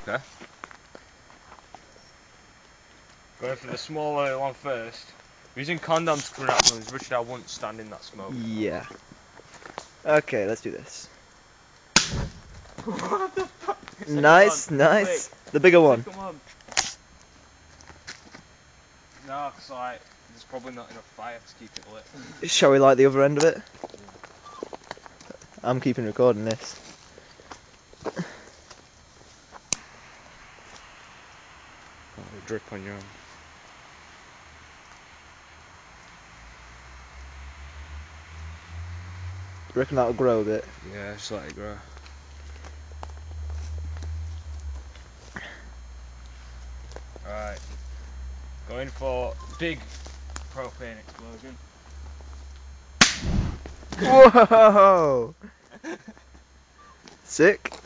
Okay. Going for the smaller one first. Using condoms coming out from Richard, I wouldn't stand in that smoke. Yeah. Okay, let's do this. What the fuck? Nice, nice. The bigger one. Second one. No, cause like, there's probably not enough fire to keep it lit. Shall we light the other end of it? I'm keeping recording this. Oh, drip on your hand. Do you reckon that'll grow a bit? Yeah, just let it grow. Alright. Going for big propane explosion. Whoa! Sick.